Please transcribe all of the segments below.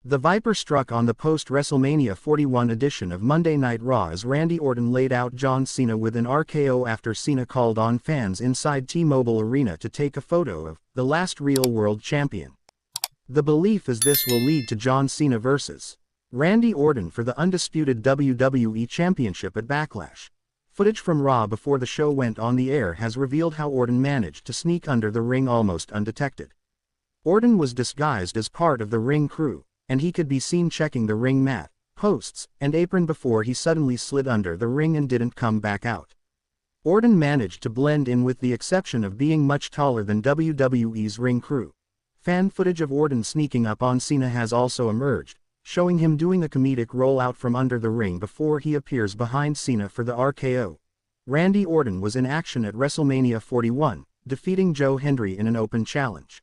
The Viper struck on the post-WrestleMania 41 edition of Monday Night Raw as Randy Orton laid out John Cena with an RKO after Cena called on fans inside T-Mobile Arena to take a photo of the last real world champion. The belief is this will lead to John Cena vs. Randy Orton for the Undisputed WWE Championship at Backlash. Footage from Raw before the show went on the air has revealed how Orton managed to sneak under the ring almost undetected. Orton was disguised as part of the ring crew, and he could be seen checking the ring mat, posts, and apron before he suddenly slid under the ring and didn't come back out. Orton managed to blend in with the exception of being much taller than WWE's ring crew. Fan footage of Orton sneaking up on Cena has also emerged, showing him doing a comedic rollout from under the ring before he appears behind Cena for the RKO. Randy Orton was in action at WrestleMania 41, defeating Joe Hendry in an open challenge.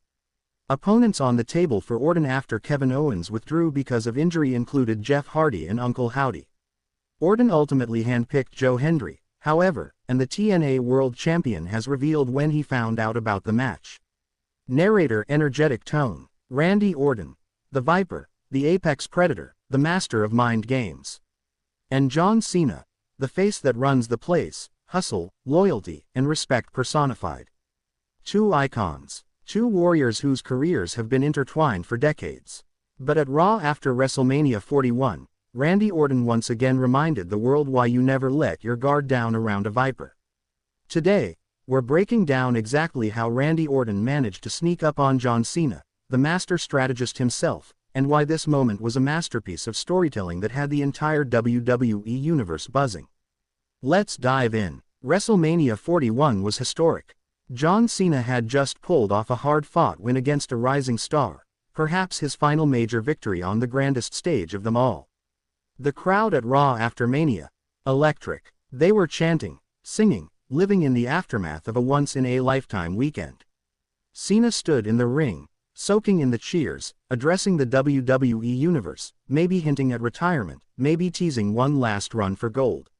Opponents on the table for Orton after Kevin Owens withdrew because of injury included Jeff Hardy and Uncle Howdy. Orton ultimately handpicked Joe Hendry, however, and the TNA World Champion has revealed when he found out about the match. Narrator energetic tone. Randy Orton, the Viper, the apex predator, the master of mind games. And John Cena, the face that runs the place, hustle, loyalty, and respect personified. Two icons. Two warriors whose careers have been intertwined for decades. But at Raw after WrestleMania 41, Randy Orton once again reminded the world why you never let your guard down around a Viper. Today, we're breaking down exactly how Randy Orton managed to sneak up on John Cena, the master strategist himself, and why this moment was a masterpiece of storytelling that had the entire WWE universe buzzing. Let's dive in. WrestleMania 41 was historic. John Cena had just pulled off a hard-fought win against a rising star, perhaps his final major victory on the grandest stage of them all. The crowd at Raw after Mania, electric. They were chanting, singing, living in the aftermath of a once-in-a-lifetime weekend. Cena stood in the ring, soaking in the cheers, addressing the WWE universe, maybe hinting at retirement, maybe teasing one last run for gold.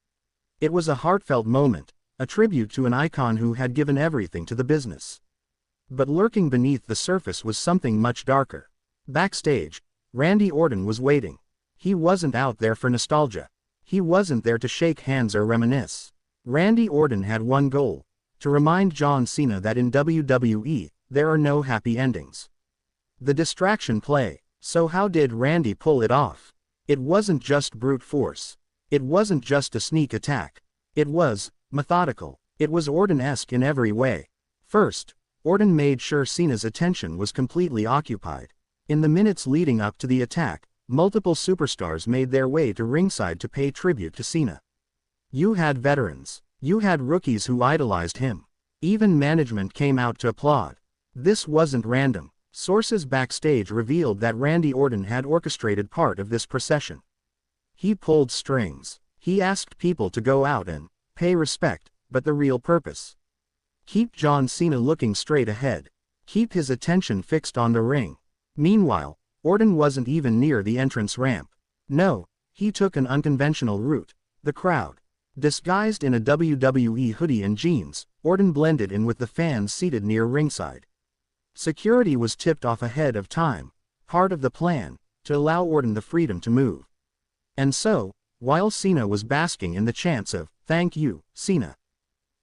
It was a heartfelt moment, a tribute to an icon who had given everything to the business. But lurking beneath the surface was something much darker. Backstage, Randy Orton was waiting. He wasn't out there for nostalgia. He wasn't there to shake hands or reminisce. Randy Orton had one goal: to remind John Cena that in WWE, there are no happy endings. The distraction play. So how did Randy pull it off? It wasn't just brute force. It wasn't just a sneak attack. It was methodical. It was Orton-esque in every way. First, Orton made sure Cena's attention was completely occupied. In the minutes leading up to the attack, multiple superstars made their way to ringside to pay tribute to Cena. You had veterans. You had rookies who idolized him. Even management came out to applaud. This wasn't random. Sources backstage revealed that Randy Orton had orchestrated part of this procession. He pulled strings. He asked people to go out and pay respect, but the real purpose: keep John Cena looking straight ahead. Keep his attention fixed on the ring. Meanwhile, Orton wasn't even near the entrance ramp. No, he took an unconventional route. The crowd. Disguised in a WWE hoodie and jeans, Orton blended in with the fans seated near ringside. Security was tipped off ahead of time, part of the plan, to allow Orton the freedom to move. And so, while Cena was basking in the chants of "Thank you, Cena,"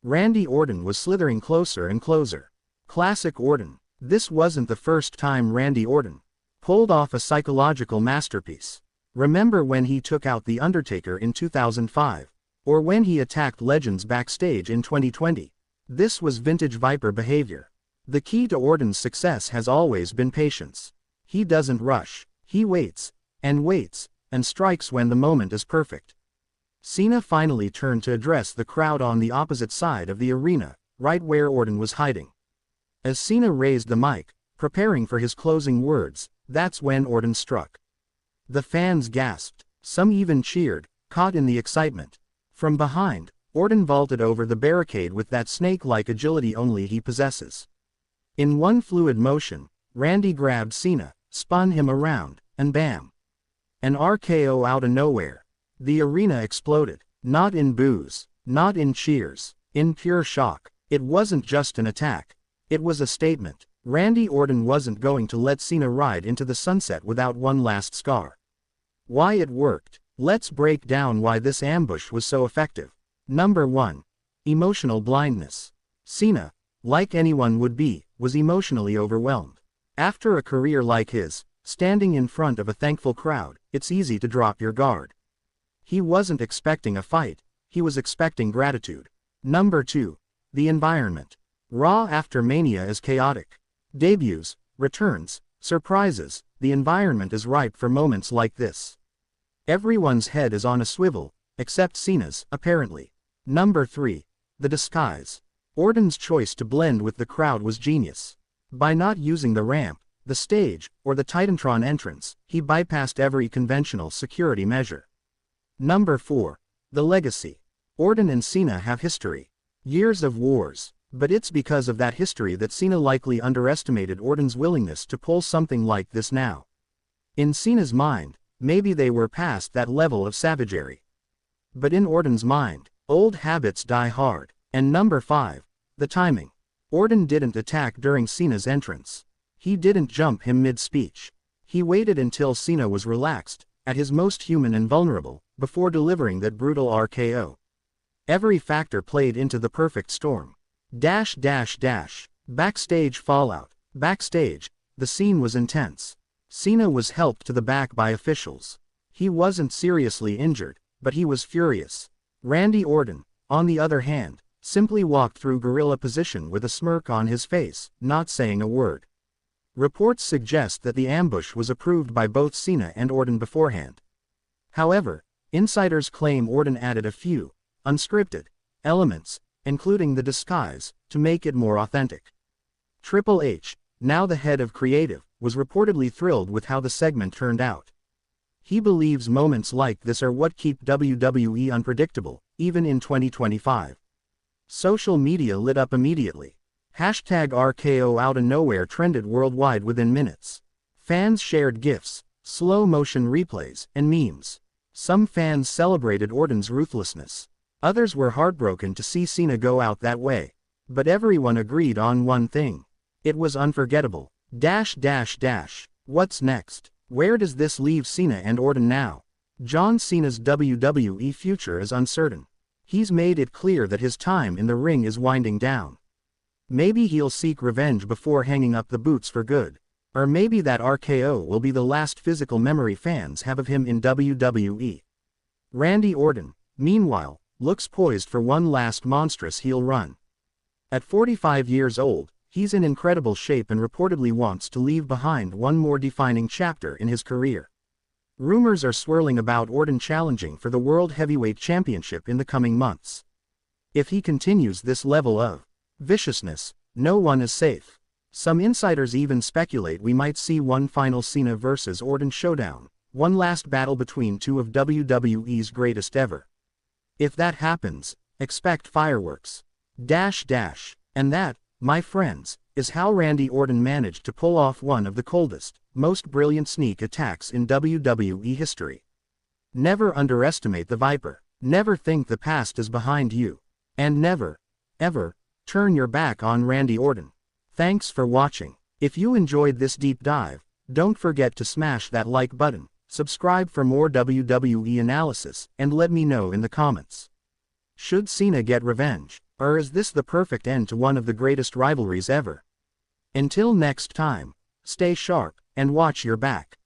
Randy Orton was slithering closer and closer. Classic Orton. This wasn't the first time Randy Orton pulled off a psychological masterpiece. Remember when he took out The Undertaker in 2005? Or when he attacked legends backstage in 2020? This was vintage Viper behavior. The key to Orton's success has always been patience. He doesn't rush. He waits, and strikes when the moment is perfect. Cena finally turned to address the crowd on the opposite side of the arena, right where Orton was hiding. As Cena raised the mic, preparing for his closing words, that's when Orton struck. The fans gasped. Some even cheered, caught in the excitement. From behind, Orton vaulted over the barricade with that snake-like agility only he possesses. In one fluid motion, Randy grabbed Cena, spun him around, and bam! An RKO out of nowhere. The arena exploded. Not in boos, not in cheers, in pure shock. It wasn't just an attack. It was a statement. Randy Orton wasn't going to let Cena ride into the sunset without one last scar. Why it worked. Let's break down why this ambush was so effective. Number 1. Emotional blindness. Cena, like anyone would be, was emotionally overwhelmed. After a career like his, standing in front of a thankful crowd, it's easy to drop your guard. He wasn't expecting a fight, he was expecting gratitude. Number 2. The environment. Raw after Mania is chaotic. Debuts, returns, surprises, the environment is ripe for moments like this. Everyone's head is on a swivel, except Cena's, apparently. Number 3. The disguise. Orton's choice to blend with the crowd was genius. By not using the ramp, the stage, or the Titantron entrance, he bypassed every conventional security measure. Number 4. The legacy. Orton and Cena have history. Years of wars. But it's because of that history that Cena likely underestimated Orton's willingness to pull something like this now. In Cena's mind, maybe they were past that level of savagery. But in Orton's mind, old habits die hard. And number 5. The timing. Orton didn't attack during Cena's entrance. He didn't jump him mid-speech. He waited until Cena was relaxed, at his most human and vulnerable, before delivering that brutal RKO. Every factor played into the perfect storm. Backstage fallout. Backstage, the scene was intense. Cena was helped to the back by officials. He wasn't seriously injured, but he was furious. Randy Orton, on the other hand, simply walked through gorilla position with a smirk on his face, not saying a word. Reports suggest that the ambush was approved by both Cena and Orton beforehand. However, insiders claim Orton added a few, unscripted, elements, including the disguise, to make it more authentic. Triple H, now the head of creative, was reportedly thrilled with how the segment turned out. He believes moments like this are what keep WWE unpredictable, even in 2025. Social media lit up immediately. Hashtag RKO Out of Nowhere trended worldwide within minutes. Fans shared GIFs, slow-motion replays, and memes. Some fans celebrated Orton's ruthlessness. Others were heartbroken to see Cena go out that way. But everyone agreed on one thing. It was unforgettable. What's next? Where does this leave Cena and Orton now? John Cena's WWE future is uncertain. He's made it clear that his time in the ring is winding down. Maybe he'll seek revenge before hanging up the boots for good. Or maybe that RKO will be the last physical memory fans have of him in WWE. Randy Orton, meanwhile, looks poised for one last monstrous heel run. At 45 years old, he's in incredible shape and reportedly wants to leave behind one more defining chapter in his career. Rumors are swirling about Orton challenging for the World Heavyweight Championship in the coming months. If he continues this level of viciousness, no one is safe. Some insiders even speculate we might see one final Cena vs. Orton showdown, one last battle between two of WWE's greatest ever. If that happens, expect fireworks. And that, my friends, is how Randy Orton managed to pull off one of the coldest, most brilliant sneak attacks in WWE history. Never underestimate the Viper. Never think the past is behind you. And never, ever, turn your back on Randy Orton. Thanks for watching. If you enjoyed this deep dive, don't forget to smash that like button, subscribe for more WWE analysis, and let me know in the comments. Should Cena get revenge, or is this the perfect end to one of the greatest rivalries ever? Until next time, stay sharp, and watch your back.